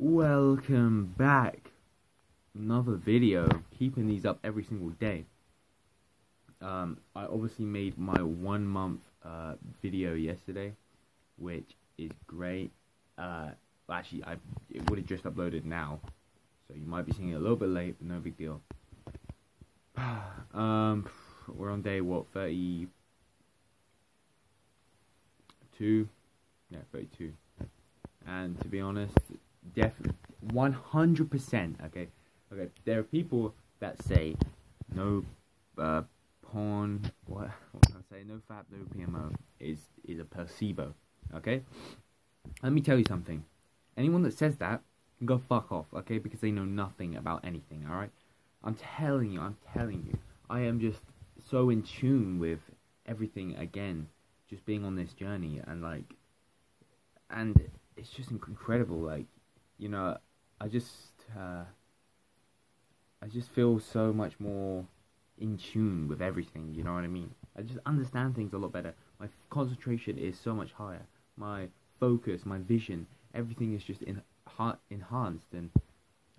Welcome back. Another video. Keeping these up every single day. I obviously made my 1 month video yesterday, which is great. Actually, it would have just uploaded now, so you might be seeing it a little bit late, but no big deal. We're on day what, 32? Yeah, 32. And to be honest, definitely 100%. Okay. There are people that say no porn. What can I say? No Nofap, no PMO is a placebo. Okay. Let me tell you something. Anyone that says that can go fuck off. Okay, because they know nothing about anything. All right. I'm telling you. I am just so in tune with everything again. Just being on this journey and it's just incredible. Like, you know, I just feel so much more in tune with everything, you know what I mean? I just understand things a lot better. My concentration is so much higher. My focus, my vision, everything is just enhanced, and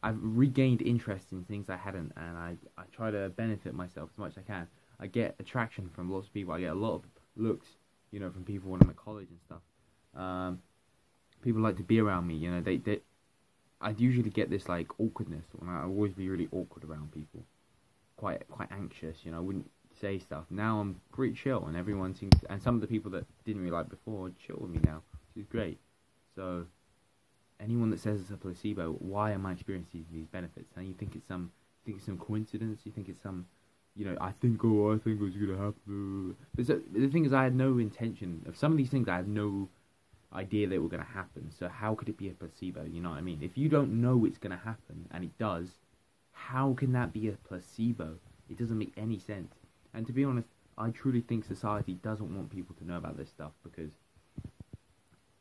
I've regained interest in things I hadn't, and I try to benefit myself as much as I can. I get attraction from lots of people. I get a lot of looks, you know, from people when I'm at college and stuff. People like to be around me, you know. I'd usually get this like awkwardness when I always be really awkward around people, quite anxious, you know. I wouldn't say stuff. Now I'm pretty chill, and everyone seems, and some of the people that didn't really like before chill with me now, which is great. So anyone that says it's a placebo, why am I experiencing these benefits? And you think it's some coincidence? You think it's some, you know, I think it was gonna happen. But the thing is, I had no intention of some of these things. I had no idea they were going to happen, so how could it be a placebo? You know what I mean? If you don't know it's going to happen and it does, how can that be a placebo? It doesn't make any sense. And to be honest, I truly think society doesn't want people to know about this stuff, because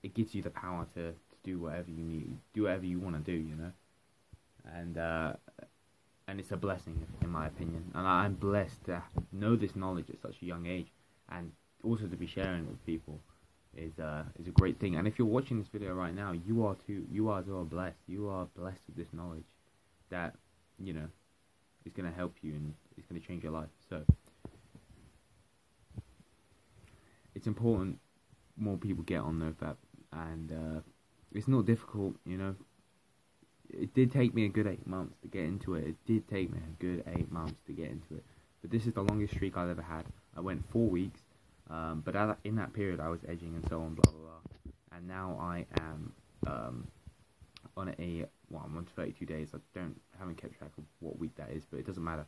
it gives you the power to do whatever you need, do whatever you want to do, you know. And it's a blessing, in my opinion, and I'm blessed to know this knowledge at such a young age, and also to be sharing it with people is a great thing. And if you're watching this video right now, you are as well blessed. You are blessed with this knowledge that, you know, is going to help you and it's going to change your life. So it's important more people get on Nofap, and it's not difficult, you know. It did take me a good 8 months to get into it. But this is the longest streak I've ever had. I went 4 weeks. But in that period, I was edging and so on, blah, blah, blah. And now I am I'm on 32 days. I haven't kept track of what week that is, but it doesn't matter.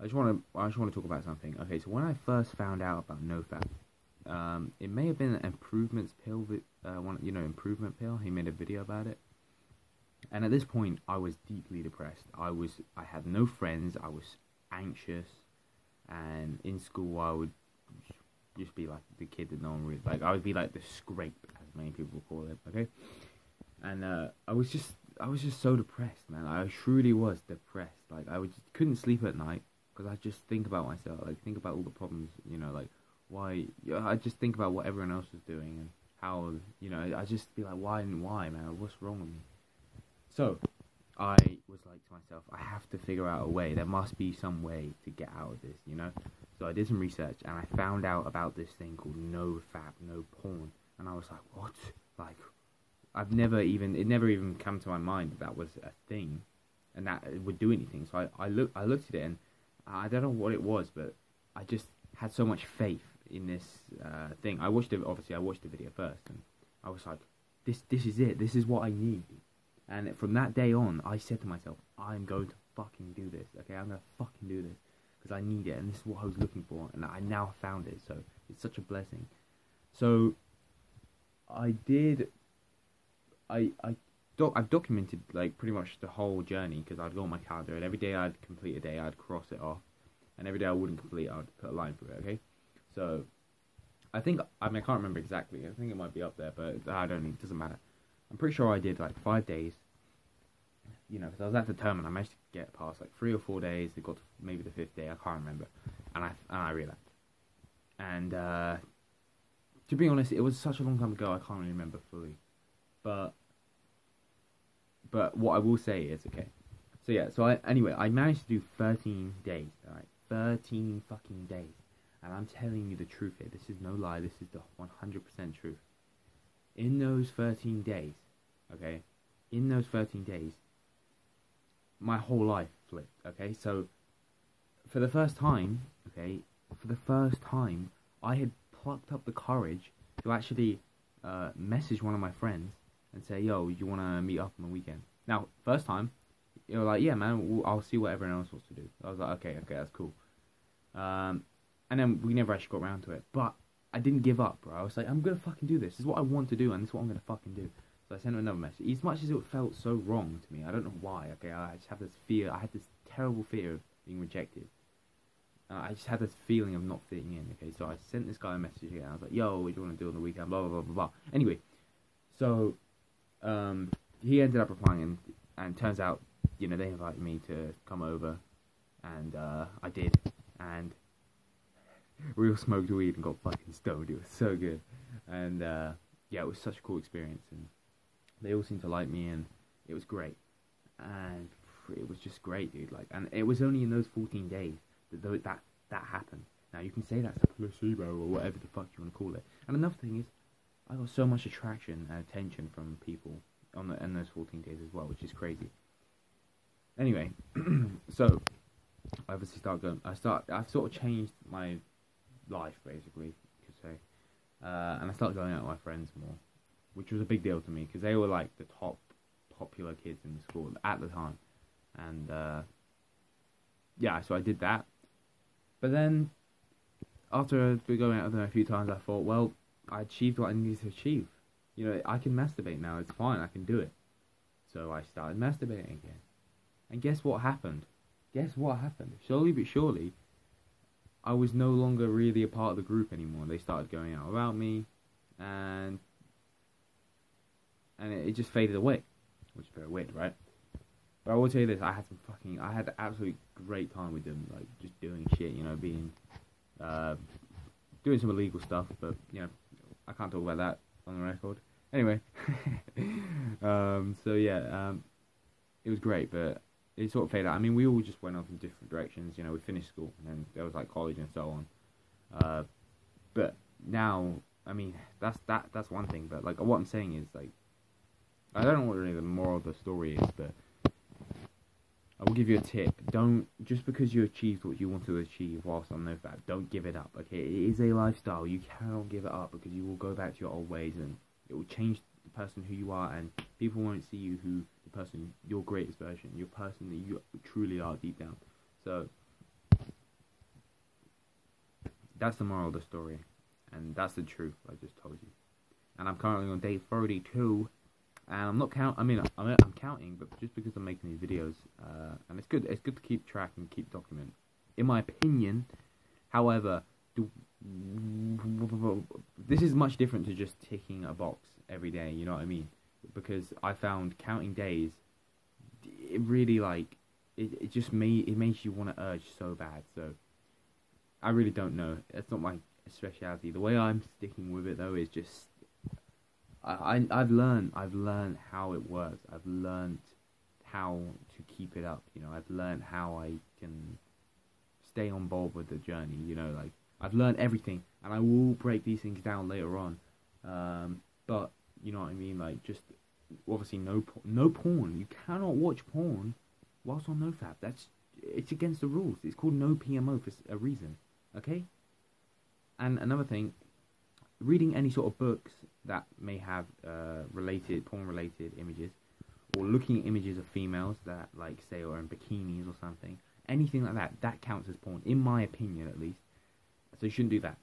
I just want to talk about something. Okay, so when I first found out about Nofap, it may have been an improvement pill. Improvement pill. He made a video about it. And at this point, I was deeply depressed. I had no friends. I was anxious, and in school, I would just be like the kid that no one really like. I would be like the scrape, as many people call it. Okay, and I was just so depressed, man. I truly was depressed. Like couldn't sleep at night because I just think about myself, like think about all the problems, you know, like why. I just think about what everyone else was doing and how, you know, I just be like, why, man? What's wrong with me? So I was like to myself, I have to figure out a way. There must be some way to get out of this, you know. So I did some research, and I found out about this thing called Nofap, no porn, and I was like, what? Like, it never even come to my mind that was a thing, and that it would do anything. So I looked at it, and I don't know what it was, but I just had so much faith in this thing. I watched the video first, and I was like, this is it. This is what I need. And from that day on, I said to myself, I'm going to fucking do this. Okay, I'm going to fucking do this. Because I need it, and this is what I was looking for, and I now found it, so it's such a blessing. So I've documented like pretty much the whole journey, because I'd go on my calendar, and every day I'd complete a day, I'd cross it off, and every day I wouldn't complete, I'd put a line through it. Okay, so I can't remember exactly. I think it might be up there, but it doesn't matter. I'm pretty sure I did like 5 days. You know, because I was that determined. I managed to get past like 3 or 4 days. It got to maybe the 5th day. I can't remember, and I relapsed. And to be honest, it was such a long time ago. I can't really remember fully, but But what I will say is, okay, so yeah, so I managed to do 13 days, alright, 13 fucking days, and I'm telling you the truth here, this is no lie, this is the 100% truth. In those 13 days, okay, in those 13 days, my whole life flipped, okay, so, for the first time, okay, I had plucked up the courage to actually message one of my friends and say, yo, you want to meet up on the weekend? Now, first time, you know, like, yeah, man, I'll see what everyone else wants to do. I was like, okay, that's cool. And then we never actually got around to it. But I didn't give up, bro. I was like, I'm going to fucking do this. This is what I want to do, and this is what I'm going to fucking do. So I sent him another message. As much as it felt so wrong to me, I don't know why, okay? I just have this fear. I had this terrible fear of being rejected. I just had this feeling of not fitting in, okay? So I sent this guy a message again. I was like, yo, what do you want to do on the weekend? Blah, blah, blah, blah, blah. Anyway, so he ended up replying, and turns out, you know, they invited me to come over, and I did, and we all smoked weed and got fucking stoned. It was so good, and yeah, it was such a cool experience, and they all seemed to like me, and it was great, and it was just great, dude. Like, and it was only in those 14 days that happened. Now you can say that's a placebo or whatever the fuck you want to call it. And another thing is, I got so much attraction and attention from people in those 14 days as well, which is crazy. Anyway, so I obviously I've sort of changed my life, basically, you could say, and I started going out with my friends more, which was a big deal to me because they were like the top popular kids in the school at the time, and yeah, so I did that. But then after going out with them a few times, I thought, well, I achieved what I needed to achieve. You know, I can masturbate now. It's fine. I can do it. So I started masturbating again. And guess what happened? Slowly but surely, I was no longer really a part of the group anymore. They started going out without me, and it just faded away, which is very weird, right? But I will tell you this: I had an absolutely great time with them, like just doing shit, you know, being, doing some illegal stuff. But you know, I can't talk about that on the record. Anyway, so yeah, it was great, but it sort of faded out. I mean, we all just went off in different directions. You know, we finished school, and then there was like college and so on. But now, I mean, that's one thing. But like, what I'm saying is, like, I don't know what really the moral of the story is, but I will give you a tip. Don't, just because you achieved what you want to achieve whilst on Nofap, don't give it up, okay? It is a lifestyle. You cannot give it up because you will go back to your old ways and it will change the person who you are, and people won't see you who the person, your greatest version, your person that you truly are deep down. So that's the moral of the story, and that's the truth I just told you. And I'm currently on day 32. And I'm not I'm counting, but just because I'm making these videos, and it's good to keep track and keep document. In my opinion, however, this is much different to just ticking a box every day, you know what I mean? Because I found counting days, it really, like, it just makes you want to urge so bad. So I really don't know. It's not my speciality. The way I'm sticking with it though is just, I've learned how it works. I've learned how to keep it up. You know, I've learned how I can stay on board with the journey. You know, like, I've learned everything, and I will break these things down later on. But you know what I mean. Like, just obviously no porn. You cannot watch porn whilst on NoFap. It's against the rules. It's called no PMO for a reason. Okay. And another thing, reading any sort of books that may have porn-related images, or looking at images of females that, like, say, are in bikinis or something, anything like that counts as porn, in my opinion, at least. So you shouldn't do that.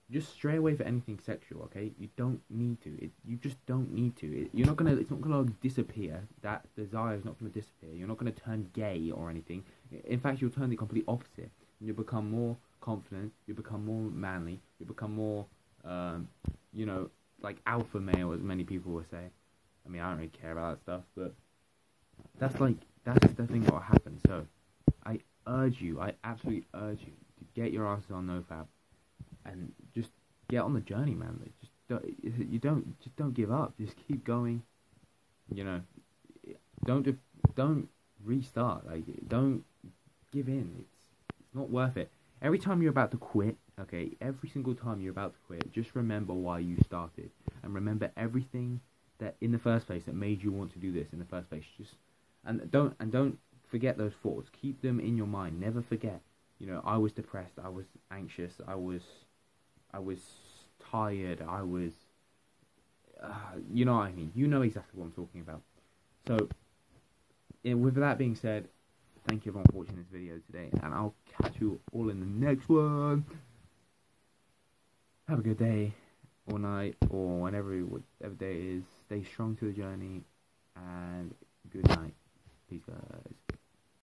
Just stray away for anything sexual, okay? You don't need to. You just don't need to. It's not gonna disappear. That desire is not gonna disappear. You're not gonna turn gay or anything. In fact, you'll turn the complete opposite. You'll become more confident. You'll become more manly. You'll become more, you know, like alpha male, as many people will say. I mean, I don't really care about that stuff, but that's the thing that will happen. So I absolutely urge you to get your asses on NoFap and just get on the journey, man. Like, just don't give up. Just keep going. You know, don't restart. Like, don't give in. It's not worth it. Every time you're about to quit, okay, every single time you're about to quit, just remember why you started, and remember everything that in the first place that made you want to do this in the first place. Don't forget those thoughts. Keep them in your mind. Never forget. You know, I was depressed. I was anxious. I was tired. I was, you know what I mean. You know exactly what I'm talking about. So, with that being said, thank you everyone for watching this video today, and I'll catch you all in the next one. Have a good day, or night, or whatever day it is. Stay strong to the journey, and good night. Peace, guys.